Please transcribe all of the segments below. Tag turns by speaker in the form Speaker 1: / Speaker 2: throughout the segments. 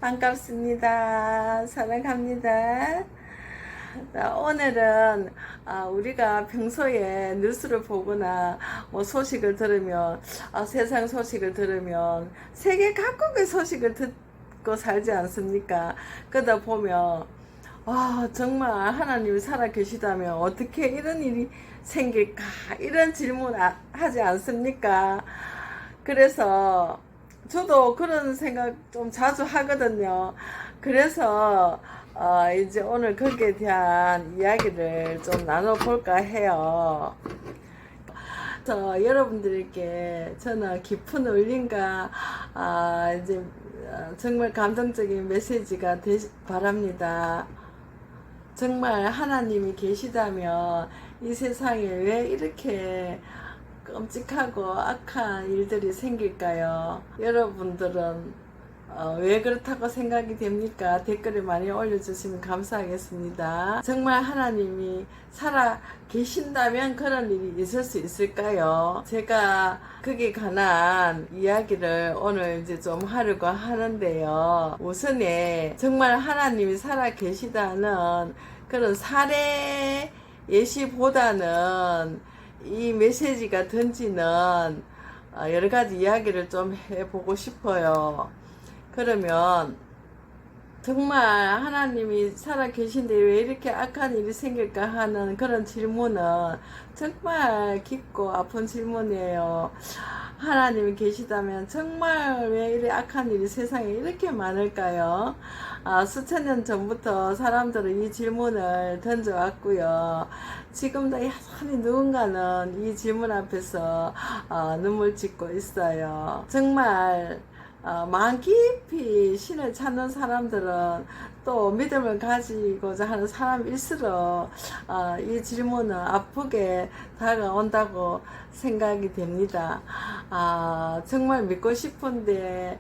Speaker 1: 반갑습니다. 사랑합니다. 오늘은 우리가 평소에 뉴스를 보거나 뭐 소식을 들으면 세상 소식을 들으면 세계 각국의 소식을 듣고 살지 않습니까? 그러다 보면 정말 하나님이 살아계시다면 어떻게 이런 일이 생길까? 이런 질문 하지 않습니까? 그래서 저도 그런 생각 좀 자주 하거든요. 그래서 이제 오늘 거기에 대한 이야기를 좀 나눠볼까 해요. 여러분들께 저는 깊은 울림과 이제 정말 감동적인 메시지가 되시 바랍니다. 정말 하나님이 계시다면 이 세상에 왜 이렇게 끔찍하고 악한 일들이 생길까요? 여러분들은 왜 그렇다고 생각이 됩니까? 댓글에 많이 올려주시면 감사하겠습니다. 정말 하나님이 살아 계신다면 그런 일이 있을 수 있을까요? 제가 거기에 관한 이야기를 오늘 이제 좀 하려고 하는데요. 우선에 정말 하나님이 살아 계시다는 그런 사례 예시보다는 이 메시지가 던지는 여러 가지 이야기를 좀 해보고 싶어요. 그러면 정말 하나님이 살아계신데 왜 이렇게 악한 일이 생길까 하는 그런 질문은 정말 깊고 아픈 질문이에요. 하나님이 계시다면 정말 왜 이렇게 악한 일이 세상에 이렇게 많을까요? 수천 년 전부터 사람들은 이 질문을 던져왔고요. 지금도 여전히 누군가는 이 질문 앞에서 눈물 짓고 있어요. 정말 마음 깊이 신을 찾는 사람들은 또 믿음을 가지고자 하는 사람일수록 이 질문은 아프게 다가온다고 생각이 됩니다. 정말 믿고 싶은데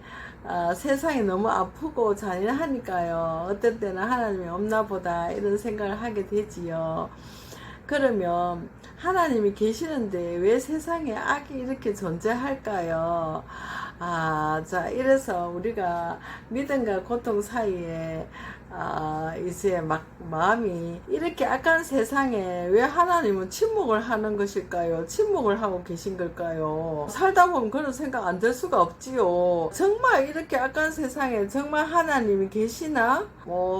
Speaker 1: 세상이 너무 아프고 잔인하니까요. 어떤 때는 하나님이 없나 보다 이런 생각을 하게 되지요. 그러면 하나님이 계시는데 왜 세상에 악이 이렇게 존재할까요? 자, 이래서 우리가 믿음과 고통 사이에 이제 마음이 이렇게 악한 세상에 왜 하나님은 침묵을 하는 것일까요? 침묵을 하고 계신 걸까요? 살다 보면 그런 생각 안 들 수가 없지요. 정말 이렇게 악한 세상에 정말 하나님이 계시나?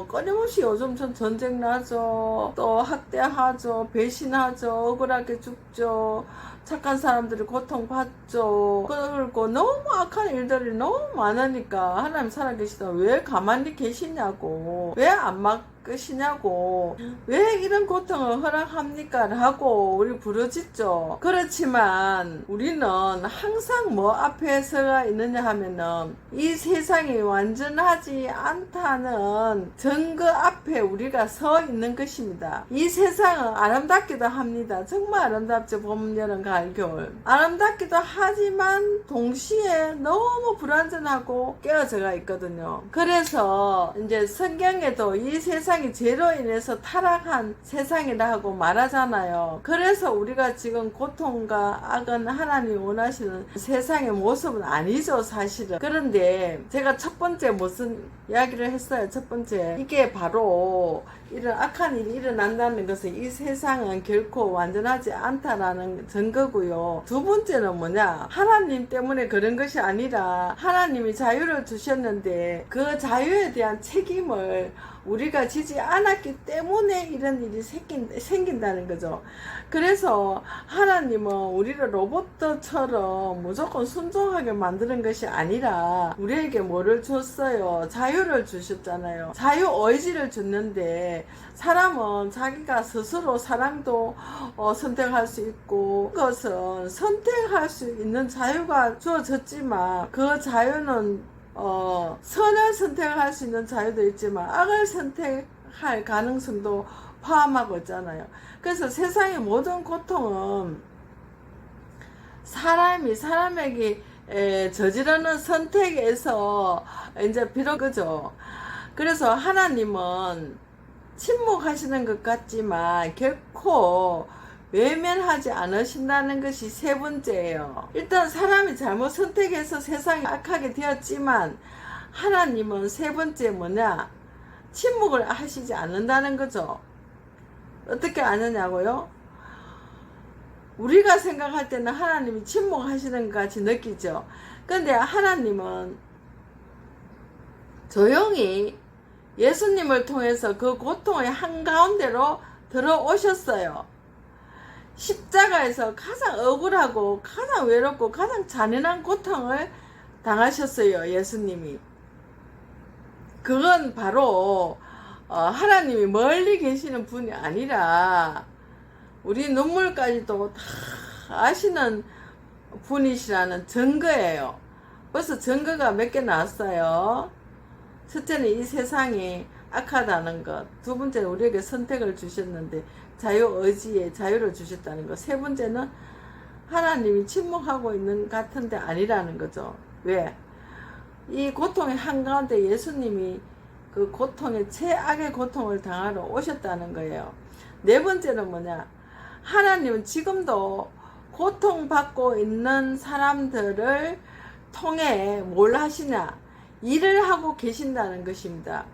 Speaker 1: 끊임없이 요즘 전쟁 나죠. 또 학대하죠. 배신하죠. 억울하게 죽죠. 착한 사람들이 고통받죠. 그리고 너무 악한 일들이 너무 많으니까 하나님 살아계시다 왜 가만히 계시냐고, 왜 안 막으시냐고, 왜 이런 고통을 허락합니까? 라고 우리 부르짖죠. 그렇지만 우리는 항상 뭐 앞에 서가 있느냐 하면은 이 세상이 완전하지 않다는 증거 앞에 우리가 서 있는 것입니다. 이 세상은 아름답기도 합니다. 정말 아름답죠. 봄, 여름, 가을, 겨울. 아름답기도 하지만 동시에 너무 불완전하고 깨어져가 있거든요. 그래서 이제 성경에도 이 세상이 죄로 인해서 타락한 세상이라고 말하잖아요. 그래서 우리가 지금 고통과 악은 하나님이 원하시는 세상의 모습은 아니죠, 사실은. 그런데 제가 첫 번째 무슨 이야기를 했어요. 첫 번째, 이게 바로 이런 악한 일이 일어난다는 것은 이 세상은 결코 완전하지 않다라는 증거고요. 두 번째는 뭐냐, 하나님 때문에 그런 것이 아니라 하나님이 자유를 주셨는데 그 자유에 대한 책임을 우리가 지지 않았기 때문에 이런 일이 생긴다는 거죠. 그래서 하나님은 우리를 로봇처럼 무조건 순종하게 만드는 것이 아니라 우리에게 뭐를 줬어요? 자유를 주셨잖아요. 자유의지를 줬는데 사람은 자기가 스스로 사랑도 선택할 수 있고, 그것은 선택할 수 있는 자유가 주어졌지만 그 자유는 선을 선택할 수 있는 자유도 있지만 악을 선택할 가능성도 포함하고 있잖아요. 그래서 세상의 모든 고통은 사람이 사람에게 저지르는 선택에서 이제 비롯 거죠. 그래서 하나님은 침묵하시는 것 같지만 결코 외면하지 않으신다는 것이 세 번째예요. 일단 사람이 잘못 선택해서 세상이 악하게 되었지만 하나님은 세 번째 뭐냐? 침묵을 하시지 않는다는 거죠. 어떻게 아느냐고요? 우리가 생각할 때는 하나님이 침묵하시는 것 같이 느끼죠. 근데 하나님은 조용히 예수님을 통해서 그 고통의 한가운데로 들어오셨어요. 십자가에서 가장 억울하고 가장 외롭고 가장 잔인한 고통을 당하셨어요. 예수님이. 그건 바로 하나님이 멀리 계시는 분이 아니라 우리 눈물까지도 다 아시는 분이시라는 증거예요. 벌써 증거가 몇 개 나왔어요. 첫째는 이 세상이 악하다는 것, 두 번째는 우리에게 선택을 주셨는데 자유의지의 자유를 주셨다는 것, 세 번째는 하나님이 침묵하고 있는 것 같은데 아니라는 거죠. 왜? 이 고통의 한가운데 예수님이 그 고통의 최악의 고통을 당하러 오셨다는 거예요. 네 번째는 뭐냐? 하나님은 지금도 고통받고 있는 사람들을 통해 뭘 하시냐? 일을 하고 계신다는 것입니다.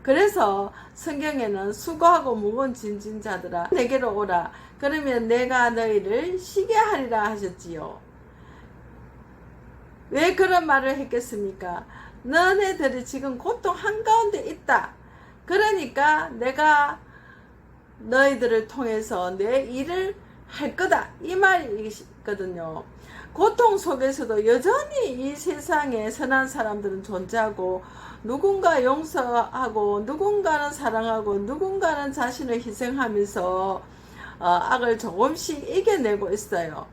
Speaker 1: 그래서 성경에는 수고하고 무거운 짐진 자들아 내게로 오라. 그러면 내가 너희를 쉬게 하리라 하셨지요. 왜 그런 말을 했겠습니까? 너네들이 지금 고통 한가운데 있다. 그러니까 내가 너희들을 통해서 내 일을 할 거다. 이 말이거든요. 고통 속에서도 여전히 이 세상에 선한 사람들은 존재하고 누군가 용서하고 누군가는 사랑하고 누군가는 자신을 희생하면서 악을 조금씩 이겨내고 있어요.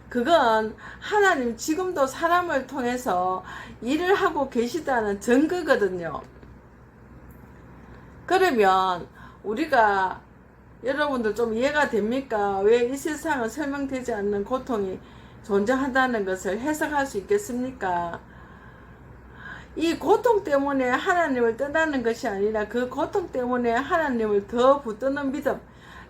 Speaker 1: 그건 하나님 지금도 사람을 통해서 일을 하고 계시다는 증거거든요. 그러면 우리가 여러분들 좀 이해가 됩니까? 왜 이 세상은 설명되지 않는 고통이 존재한다는 것을 해석할 수 있겠습니까? 이 고통 때문에 하나님을 떠나는 것이 아니라 그 고통 때문에 하나님을 더 붙드는 믿음,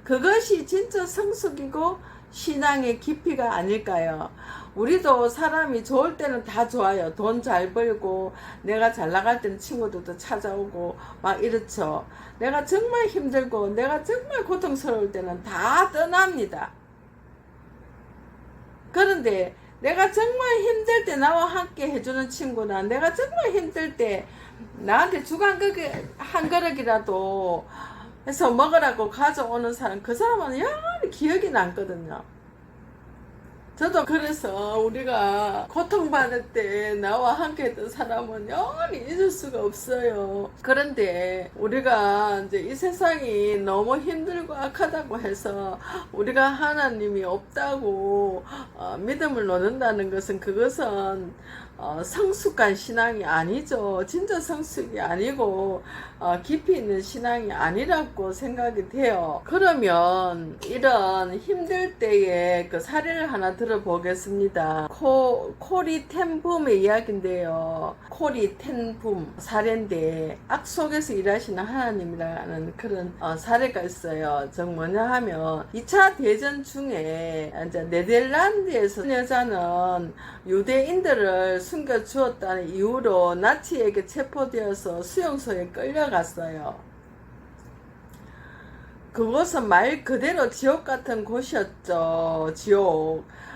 Speaker 1: 그것이 진짜 성숙이고 신앙의 깊이가 아닐까요? 우리도 사람이 좋을 때는 다 좋아요. 돈 잘 벌고 내가 잘 나갈 때는 친구들도 찾아오고 막 이렇죠. 내가 정말 힘들고 내가 정말 고통스러울 때는 다 떠납니다. 그런데 내가 정말 힘들 때 나와 함께 해주는 친구나 내가 정말 힘들 때 나한테 죽 한 그릇이라도 해서 먹으라고 가져오는 사람, 그 사람은 영원히 기억이 남거든요. 저도 그래서 우리가 고통받을 때 나와 함께 했던 사람은 영원히 잊을 수가 없어요. 그런데 우리가 이제 이 세상이 너무 힘들고 악하다고 해서 우리가 하나님이 없다고 믿음을 놓는다는 것은 그것은 성숙한 신앙이 아니죠. 진짜 성숙이 아니고 깊이 있는 신앙이 아니라고 생각이 돼요. 그러면 이런 힘들 때의 그 사례를 하나 들어보겠습니다. 코리텐붐의 이야기인데요. 코리텐붐 사례인데 악 속에서 일하시는 하나님이라는 그런 사례가 있어요. 즉 뭐냐 하면 2차 대전 중에 이제 네덜란드에서 여자는 유대인들을 숨겨 주었다는 이유로 나치에게 체포되어서 수용소에 끌려갔어요. 그곳은 말 그대로 지옥 같은 곳이었죠.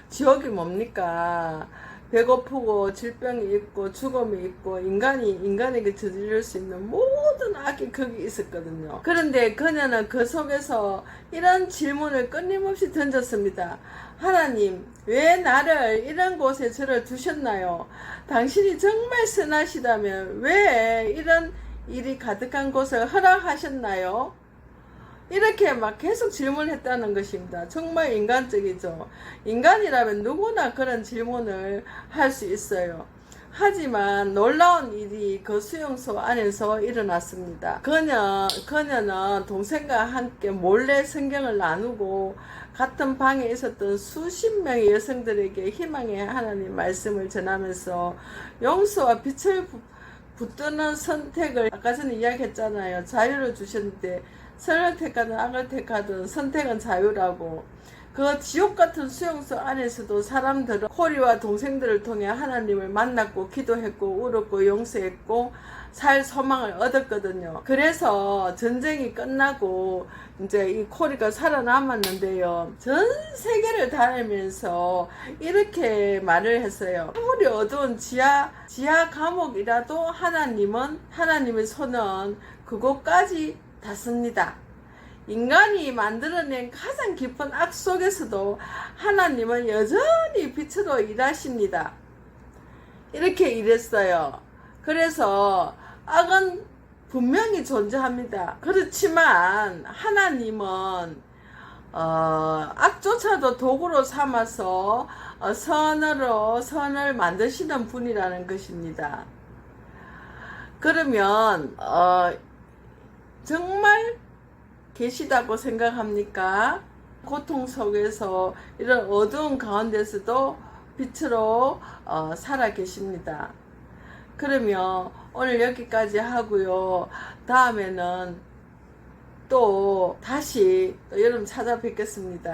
Speaker 1: 지옥이 뭡니까? 배고프고 질병이 있고 죽음이 있고 인간에게 저지를 수 있는 모든 악이 거기 있었거든요. 그런데 그녀는 그 속에서 이런 질문을 끊임없이 던졌습니다. 하나님, 왜 나를 이런 곳에 저를 두셨나요? 당신이 정말 선하시다면 왜 이런 일이 가득한 곳을 허락하셨나요? 이렇게 막 계속 질문했다는 것입니다. 정말 인간적이죠. 인간이라면 누구나 그런 질문을 할 수 있어요. 하지만 놀라운 일이 그 수용소 안에서 일어났습니다. 그녀는 동생과 함께 몰래 성경을 나누고 같은 방에 있었던 수십 명의 여성들에게 희망의 하나님 말씀을 전하면서 용서와 빛을 붙드는 선택을, 아까 전에 이야기했잖아요. 자유를 주셨는데 선을 택하든 악을 택하든 선택은 자유라고. 그 지옥 같은 수용소 안에서도 사람들은 코리와 동생들을 통해 하나님을 만났고 기도했고 울었고 용서했고 살 소망을 얻었거든요. 그래서 전쟁이 끝나고 이제 이 코리가 살아남았는데요. 전 세계를 다니면서 이렇게 말을 했어요. 아무리 어두운 지하 감옥이라도 하나님의 손은 그곳까지 닿습니다. 인간이 만들어낸 가장 깊은 악 속에서도 하나님은 여전히 빛으로 일하십니다. 이렇게 일했어요. 그래서 악은 분명히 존재합니다. 그렇지만 하나님은 악조차도 도구로 삼아서 선을 만드시는 분이라는 것입니다. 그러면 정말 계시다고 생각합니까? 고통 속에서 이런 어두운 가운데서도 빛으로 살아 계십니다. 그러면 오늘 여기까지 하고요. 다음에는 또 다시 여러분 찾아뵙겠습니다.